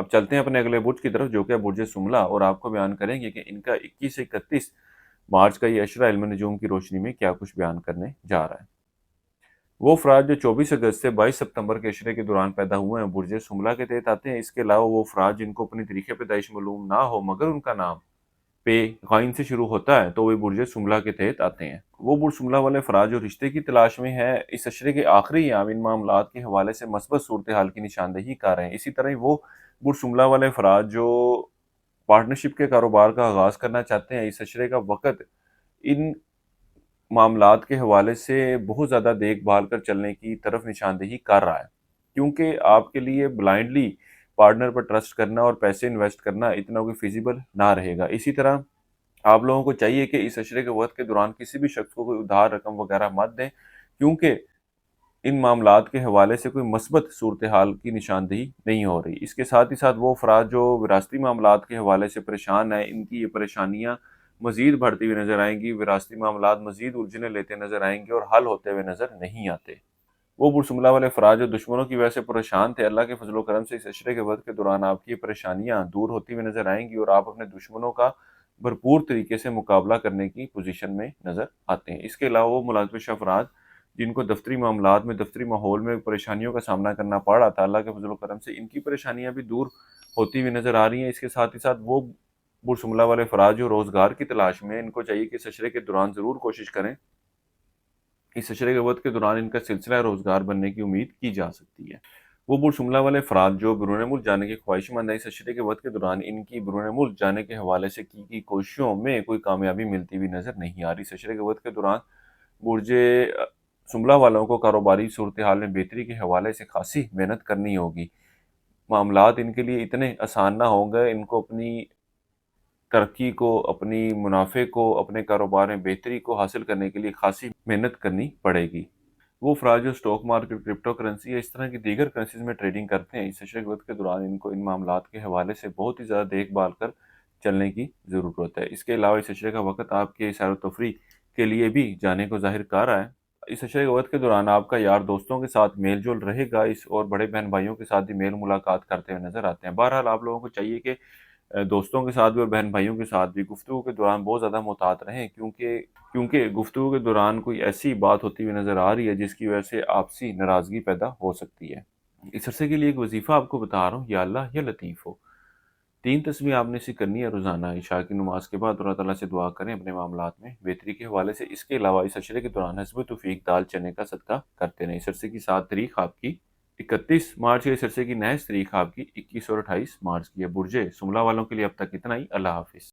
اب چلتے ہیں اپنے اگلے برج کی طرف جو کہ برج سملہ، اور آپ کو بیان کریں گے کہ ان کا 21 سے 31 مارچ کا یہ اشرہ علم نجوم کی روشنی میں کیا کچھ بیان کرنے جا رہا ہے۔ وہ افراد جو 24 اگست سے 22 ستمبر کے اشرے کے دوران پیدا ہوئے ہیں برج سملہ کے تحت آتے ہیں۔ اس کے علاوہ وہ افراد جن کو اپنی تاریخ پیدائش معلوم نہ ہو مگر ان کا نام پہ غائن سے شروع ہوتا ہے تو وہ برج سملہ کے تحت آتے ہیں۔ وہ برج سملہ والے افراد جو رشتے کی تلاش میں ہے اس اشرے کے آخری ایام ان معاملات کے حوالے سے مثبت صورتحال کی نشاندہی کر رہے ہیں۔ اسی طرح وہ برج سملہ والے افراد جو پارٹنرشپ کے کاروبار کا آغاز کرنا چاہتے ہیں، اس اشرے کا وقت ان معاملات کے حوالے سے بہت زیادہ دیکھ بھال کر چلنے کی طرف نشاندہی کر رہا ہے، کیونکہ آپ کے لیے بلائنڈلی پارٹنر پر ٹرسٹ کرنا اور پیسے انویسٹ کرنا اتنا کوئی فیزیبل نہ رہے گا۔ اسی طرح آپ لوگوں کو چاہیے کہ اس اشرے کے وقت کے دوران کسی بھی شخص کو کوئی ادھار رقم وغیرہ مت دیں، کیونکہ ان معاملات کے حوالے سے کوئی مثبت صورتحال کی نشاندہی نہیں ہو رہی۔ اس کے ساتھ ہی ساتھ وہ افراد جو وراثتی معاملات کے حوالے سے پریشان ہیں، ان کی یہ پریشانیاں مزید بڑھتی ہوئی نظر آئیں گی، وراثتی معاملات مزید الجھنیں لیتے نظر آئیں گے اور حل ہوتے ہوئے نظر نہیں آتے۔ وہ برج سملہ والے افراد جو دشمنوں کی وجہ سے پریشان تھے، اللہ کے فضل و کرم سے اس اشرے کے وقت کے دوران آپ کی یہ پریشانیاں دور ہوتی ہوئی نظر آئیں گی اور آپ اپنے دشمنوں کا بھرپور طریقے سے مقابلہ کرنے کی پوزیشن میں نظر آتے ہیں۔ اس کے علاوہ وہ ملازمت شدہ افراد جن کو دفتری معاملات میں دفتری ماحول میں پریشانیوں کا سامنا کرنا پڑ رہا تھا، اللہ کے فضل و کرم سے ان کی پریشانیاں بھی دور ہوتی ہوئی نظر آ رہی ہیں۔ اس کے ساتھ ہی ساتھ وہ برج سملہ والے افراد جو روزگار کی تلاش میں ہیں، ان کو چاہیے کہ اس اشرے کے دوران ضرور کوشش کریں۔ اس اشرے کے وقت کے دوران ان کا سلسلہ روزگار بننے کی امید کی جا سکتی ہے۔ وہ برج سملہ والے افراد جو بیرون ملک جانے کے خواہش مند ہیں، اس اشرے کے وقت کے دوران ان کی بیرون ملک جانے کے حوالے سے کی کوششوں میں کوئی کامیابی ملتی ہوئی نظر نہیں آ رہی۔ اس اشرے کے وقت کے دوران برج سملہ والوں کو کاروباری صورتحال میں بہتری کے حوالے سے خاصی محنت کرنی ہوگی۔ معاملات ان کے لیے اتنے آسان نہ ہوں گے، ان کو اپنی ترقی کو، اپنی منافع کو، اپنے کاروبار میں بہتری کو حاصل کرنے کے لیے خاصی محنت کرنی پڑے گی۔ وہ افراد جو اسٹاک مارکیٹ، کرپٹو کرنسی یا اس طرح کی دیگر کرنسیز میں ٹریڈنگ کرتے ہیں، اس اشرے کے وقت کے دوران ان کو ان معاملات کے حوالے سے بہت ہی زیادہ دیکھ بھال کر چلنے کی ضرورت ہے۔ اس کے علاوہ اس اشرے کا وقت آپ کے سیر و تفریح کے لیے بھی جانے کو ظاہر کر رہا ہے۔ اس اشرے کے وقت کے دوران آپ کا یار دوستوں کے ساتھ میل جول رہے گا، اور بڑے بہن بھائیوں کے ساتھ بھی میل ملاقات کرتے ہوئے نظر آتے ہیں۔ بہرحال آپ لوگوں کو چاہیے کہ دوستوں کے ساتھ بھی اور بہن بھائیوں کے ساتھ بھی گفتگو کے دوران بہت زیادہ محتاط رہیں، کیونکہ گفتگو کے دوران کوئی ایسی بات ہوتی ہوئی نظر آ رہی ہے جس کی وجہ سے آپسی ناراضگی پیدا ہو سکتی ہے۔ اس عرصے کے لیے ایک وظیفہ آپ کو بتا رہا ہوں، یا اللہ یا لطیف ہو۔ 3 تسبیح آپ نے اسے کرنی ہے روزانہ۔ عشاء کی نماز کے بعد اللہ تعالیٰ سے دعا کریں اپنے معاملات میں بہتری کے حوالے سے۔ اس کے علاوہ اس اشرے کے دوران حسب توفیق دال چنے کا صدقہ کرتے رہیں۔ اس عرصے کی 7 تاریخ آپ کی 31 مارچ ہے، اس عرصے کی نیکسٹ تاریخ آپ کی 21 اور 28 مارچ کی ہے۔ برج سملہ والوں کے لیے اب تک اتنا ہی۔ اللہ حافظ۔